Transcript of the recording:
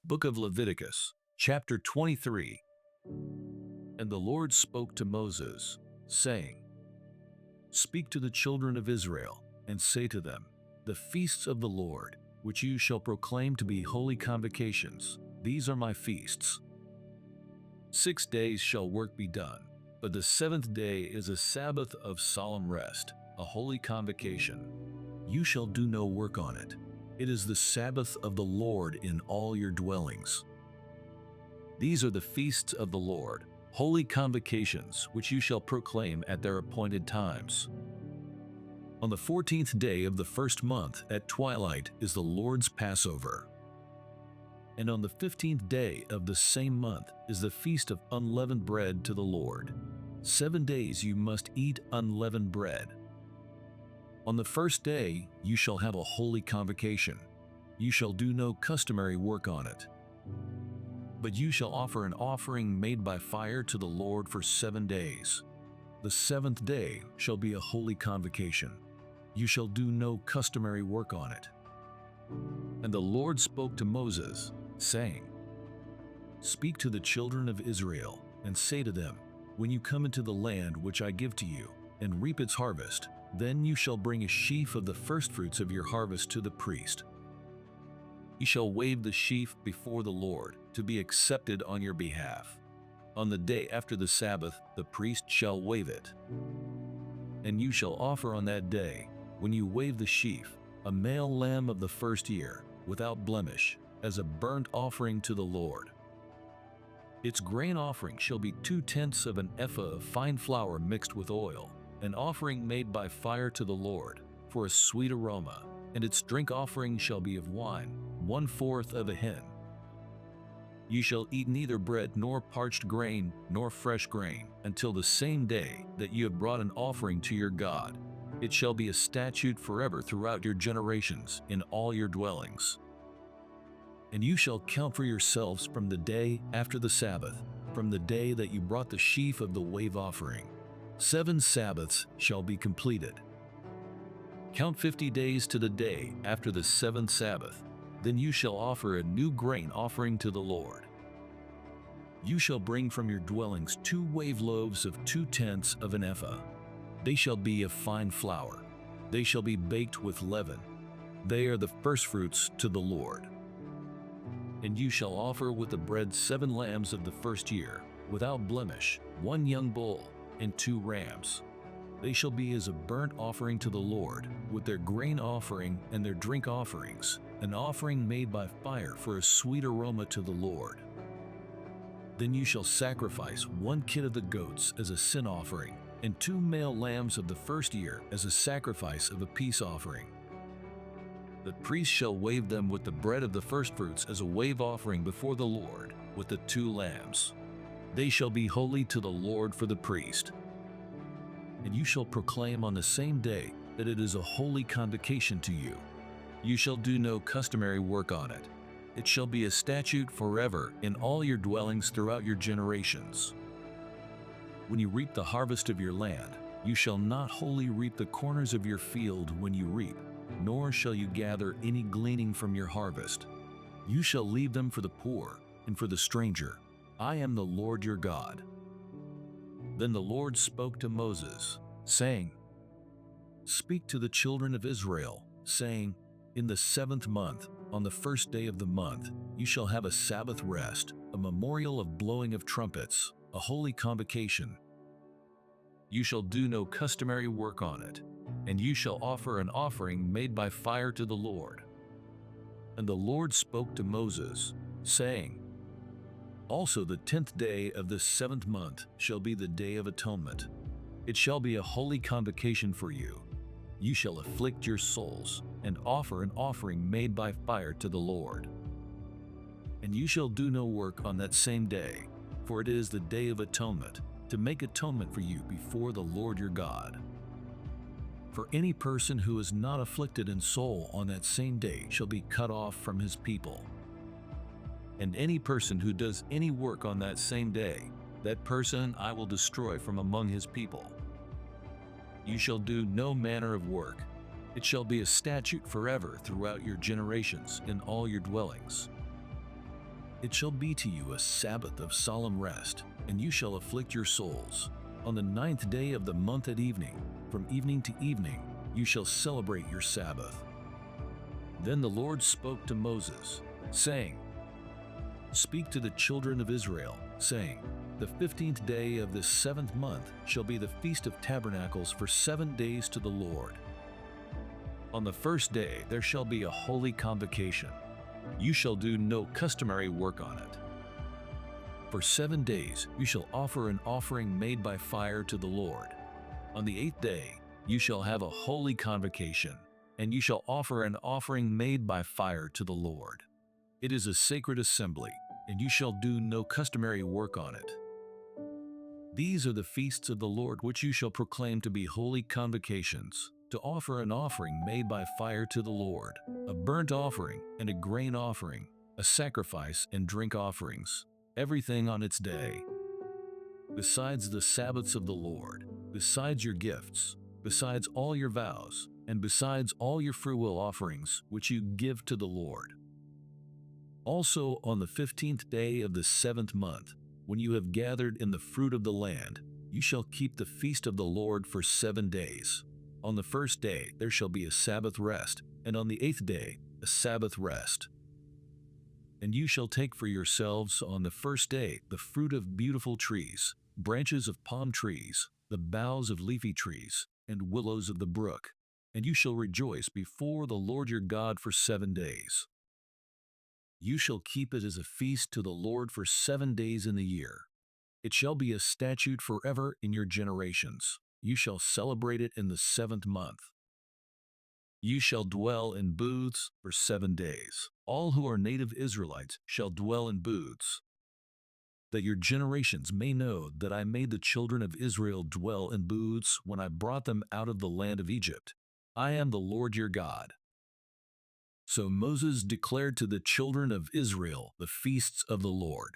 Book of Leviticus, chapter 23. And the Lord spoke to Moses, saying, Speak to the children of Israel, and say to them, The feasts of the Lord, which you shall proclaim to be holy convocations, these are my feasts. 6 days shall work be done, but the seventh day is a Sabbath of solemn rest, a holy convocation. You shall do no work on it. It is the Sabbath of the Lord in all your dwellings. These are the feasts of the Lord, holy convocations, which you shall proclaim at their appointed times. On the 14th day of the first month at twilight is the Lord's Passover. And on the 15th day of the same month is the feast of unleavened bread to the Lord. 7 days you must eat unleavened bread. On the first day you shall have a holy convocation. You shall do no customary work on it. But you shall offer an offering made by fire to the Lord for 7 days. The seventh day shall be a holy convocation. You shall do no customary work on it. And the Lord spoke to Moses, saying, Speak to the children of Israel, and say to them, When you come into the land which I give to you, and reap its harvest, then you shall bring a sheaf of the firstfruits of your harvest to the priest. You shall wave the sheaf before the Lord, to be accepted on your behalf. On the day after the Sabbath, the priest shall wave it. And you shall offer on that day, when you wave the sheaf, a male lamb of the first year, without blemish, as a burnt offering to the Lord. Its grain offering shall be 2/10 of an ephah of fine flour mixed with oil, an offering made by fire to the Lord, for a sweet aroma, and its drink offering shall be of wine, 1/4 of a hin. You shall eat neither bread nor parched grain nor fresh grain until the same day that you have brought an offering to your God. It shall be a statute forever throughout your generations in all your dwellings. And you shall count for yourselves from the day after the Sabbath, from the day that you brought the sheaf of the wave offering. 7 Sabbaths shall be completed. Count 50 days to the day after the 7th Sabbath. Then you shall offer a new grain offering to the Lord. You shall bring from your dwellings 2 wave loaves of 2/10 of an ephah. They shall be of fine flour. They shall be baked with leaven. They are the firstfruits to the Lord. And you shall offer with the bread 7 lambs of the first year, without blemish, 1 young bull, and 2 rams. They shall be as a burnt offering to the Lord, with their grain offering and their drink offerings, an offering made by fire for a sweet aroma to the Lord. Then you shall sacrifice 1 kid of the goats as a sin offering, and 2 male lambs of the first year as a sacrifice of a peace offering. The priest shall wave them with the bread of the firstfruits as a wave offering before the Lord, with the 2 lambs. They shall be holy to the Lord for the priest. And you shall proclaim on the same day that it is a holy convocation to you. You shall do no customary work on it. It shall be a statute forever in all your dwellings throughout your generations. When you reap the harvest of your land, you shall not wholly reap the corners of your field when you reap, nor shall you gather any gleaning from your harvest. You shall leave them for the poor and for the stranger. I am the Lord your God. Then the Lord spoke to Moses, saying, Speak to the children of Israel, saying, In the 7th month, on the first day of the month, you shall have a Sabbath rest, a memorial of blowing of trumpets, a holy convocation. You shall do no customary work on it, and you shall offer an offering made by fire to the Lord. And the Lord spoke to Moses, saying, Also the 10th day of the 7th month shall be the Day of Atonement. It shall be a holy convocation for you. You shall afflict your souls, and offer an offering made by fire to the Lord. And you shall do no work on that same day, for it is the Day of Atonement, to make atonement for you before the Lord your God. For any person who is not afflicted in soul on that same day shall be cut off from his people. And any person who does any work on that same day, that person I will destroy from among his people. You shall do no manner of work. It shall be a statute forever throughout your generations in all your dwellings. It shall be to you a Sabbath of solemn rest, and you shall afflict your souls. On the 9th day of the month at evening, from evening to evening, you shall celebrate your Sabbath. Then the Lord spoke to Moses, saying, Speak to the children of Israel, saying, The 15th day of this 7th month shall be the Feast of Tabernacles for 7 days to the Lord. On the first day there shall be a holy convocation. You shall do no customary work on it. For 7 days you shall offer an offering made by fire to the Lord. On the 8th day you shall have a holy convocation, and you shall offer an offering made by fire to the Lord. It is a sacred assembly, and you shall do no customary work on it. These are the feasts of the Lord which you shall proclaim to be holy convocations, to offer an offering made by fire to the Lord, a burnt offering and a grain offering, a sacrifice and drink offerings, everything on its day. Besides the Sabbaths of the Lord, besides your gifts, besides all your vows, and besides all your freewill offerings which you give to the Lord. Also on the 15th day of the 7th month, when you have gathered in the fruit of the land, you shall keep the feast of the Lord for 7 days. On the first day there shall be a Sabbath rest, and on the 8th day a Sabbath rest. And you shall take for yourselves on the first day the fruit of beautiful trees, branches of palm trees, the boughs of leafy trees, and willows of the brook, and you shall rejoice before the Lord your God for 7 days. You shall keep it as a feast to the Lord for 7 days in the year. It shall be a statute forever in your generations. You shall celebrate it in the 7th month. You shall dwell in booths for 7 days. All who are native Israelites shall dwell in booths, that your generations may know that I made the children of Israel dwell in booths when I brought them out of the land of Egypt. I am the Lord your God. So Moses declared to the children of Israel the feasts of the Lord.